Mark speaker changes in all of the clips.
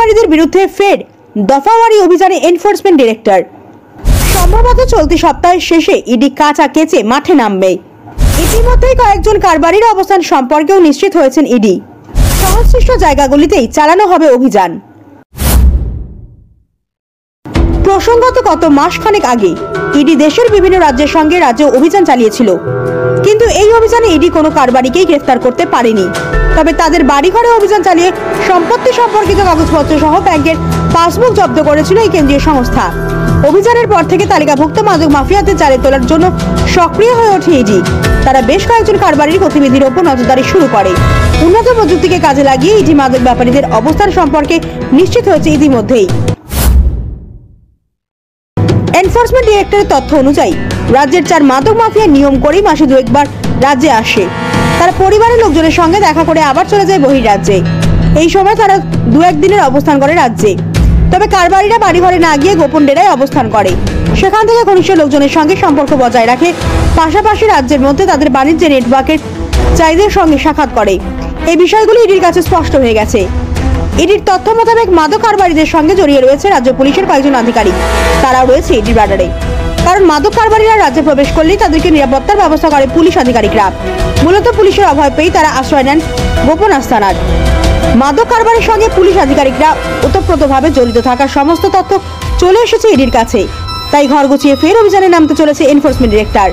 Speaker 1: কারবারিদের বিরুদ্ধে ফের দফাওয়ারি অভিযানে এনফোর্সমেন্ট ডিরেক্টর। সম্ভবত চলতি সপ্তাহের শেষে ইডি কাঁচা কেচে মাঠে নামবে। ইতিমধ্যেই কয়েকজন কারবারির অবস্থান সম্পর্কেও নিশ্চিত হয়েছেন ইডি। সংশ্লিষ্ট জায়গাগুলিতেই চালানো হবে অভিযান। প্রসঙ্গত গত মাসখানেক আগে ইডি দেশের বিভিন্ন রাজ্যের সঙ্গে রাজ্যে অভিযান চালিয়েছিল, কিন্তু এই অভিযানে ইডি কোনো কারবারিকেই গ্রেফতার করতে পারেনি। তবে তাদের বাড়িঘরে অভিযান চালিয়ে সম্পত্তি সম্পর্কিত কাগজপত্র সহ ব্যাংকের পাসবুক জব্দ করেছিল এই কেন্দ্রীয় সংস্থা। অভিযানের পর থেকে তালিকাভুক্ত মাদক মাফিয়াদের জালে তোলার জন্য সক্রিয় হয়ে ওঠে ইডি। তারা বেশ কয়েকজন কারবারির গতিবিধির ওপর নজরদারি শুরু করে। উন্নত প্রযুক্তিকে কাজে লাগিয়ে ইডি মাদক ব্যাপারীদের অবস্থান সম্পর্কে নিশ্চিত হয়েছে ইতিমধ্যেই। এনফোর্সমেন্ট ডিরেক্টরের তথ্য অনুযায়ী রাজ্যের 4 মাদক মাফিয়া নিয়ম করেই মাসে 2-1 বার রাজ্যে আসে। তারা পরিবারের লোকজনের সঙ্গে দেখা করে আবার চলে যায় বহির্রাজ্যে। এই সময় তারা 2-1 দিনের অবস্থান করে রাজ্যে। তবে কারবারিরা বাড়িঘরে না গিয়ে গোপন ডেরায় অবস্থান করে। সেখান থেকে ঘনিষ্ঠ লোকজনের সঙ্গে সম্পর্ক বজায় রাখে, পাশাপাশি রাজ্যের মধ্যে তাদের বাণিজ্যের নেটওয়ার্কের চাহিদার সঙ্গে সাক্ষাৎ করে। এই বিষয়গুলি ইডির কাছে স্পষ্ট হয়ে গেছে। ইডির তথ্য মোতাবেক মাদক কারবারিদের সঙ্গে জড়িয়ে রয়েছে রাজ্য পুলিশের কয়েকজন আধিকারিক। তারাও রয়েছে ইডির রাডারে, কারণ মাদক কারবারিরা রাজ্যে প্রবেশ করলেই তাদেরকে নিরাপত্তার ব্যবস্থা করে পুলিশ আধিকারিকরা। মূলত পুলিশের অভয় পেয়েই তারা আশ্রয় নেন গোপন আস্তানার। মাদক কারবারের সঙ্গে পুলিশ আধিকারিকরা ওতপ্রোতভাবে জড়িত থাকার সমস্ত তথ্য চলে এসেছে ইডির কাছে। তাই ঘর গুছিয়ে ফের অভিযানে নামতে চলেছে এনফোর্সমেন্ট ডিরেক্টর।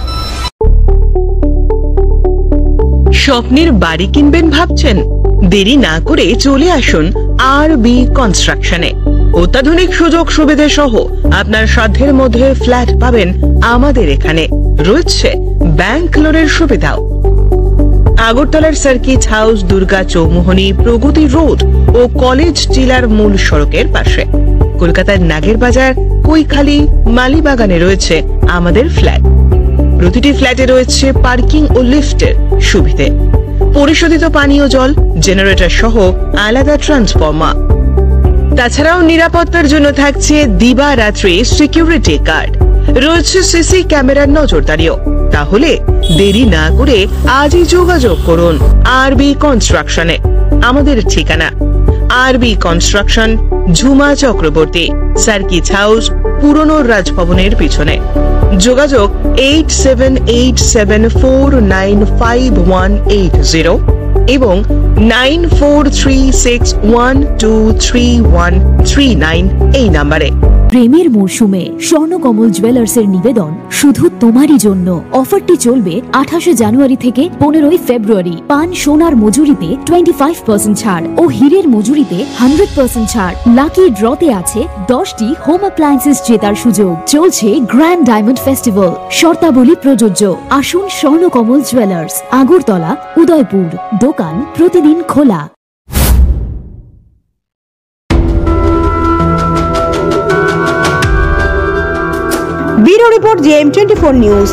Speaker 2: স্বপ্নের বাড়ি কিনবেন ভাবছেন? দেরি না করে চলে আসুন আরবি কনস্ট্রাকশনে। অত্যাধুনিক সুযোগ সুবিধা সহ আপনার সাধ্যের মধ্যে ফ্ল্যাট পাবেন আমাদের এখানে। রয়েছে ব্যাংক লোনের সুবিধাও। আগরতলার সার্কিট হাউস, দুর্গা চৌমুহনী, প্রগতি রোড ও কলেজ টিলার মূল সড়কের পাশে। কলকাতার নাগের বাজার, কৈখালি, মালিবাগানে রয়েছে আমাদের ফ্ল্যাট। প্রতিটি ফ্ল্যাটে রয়েছে পার্কিং ও লিফটের সুবিধে, পরিশোধিত পানীয় জল, জেনারেটর সহ আলাদা ট্রান্সফরমার। তাছাড়াও নিরাপত্তার জন্য থাকছে দিবারাত্রি সিকিউরিটি গার্ড। রয়েছে সিসি ক্যামেরার নজরদারিও। তাহলে দেরি না করে আজই যোগাযোগ করুন আরবি কনস্ট্রাকশনে। আমাদের ঠিকানা আরবি construction, Jhuma Chakraborty, circuit house, পুরনো রাজভবনের পিছনে। যোগাযোগ 8787495180 এবং 9436123139 এই নাম্বারে।
Speaker 3: প্রেমের মরশুমে স্বর্ণকমল জুয়েলার্সের নিবেদন শুধু তোমারই জন্য। অফারটি চলবে 28 জানুয়ারি থেকে 15 ফেব্রুয়ারি। পান সোনার মজুরিতে 25% ছাড় ও হীরের মজুরিতে 100% ছাড়। লাকি ড্রতে আছে 10টি হোম অ্যাপ্লায়েন্সেস জেতার সুযোগ। চলছে গ্র্যান্ড ডায়মন্ড ফেস্টিভ্যাল। শর্তাবলী প্রযোজ্য। আসুন স্বর্ণকমল জুয়েলার্স, আগরতলা, উদয়পুর। দোকান প্রতিদিন খোলা।
Speaker 1: Bureau report JM24 news.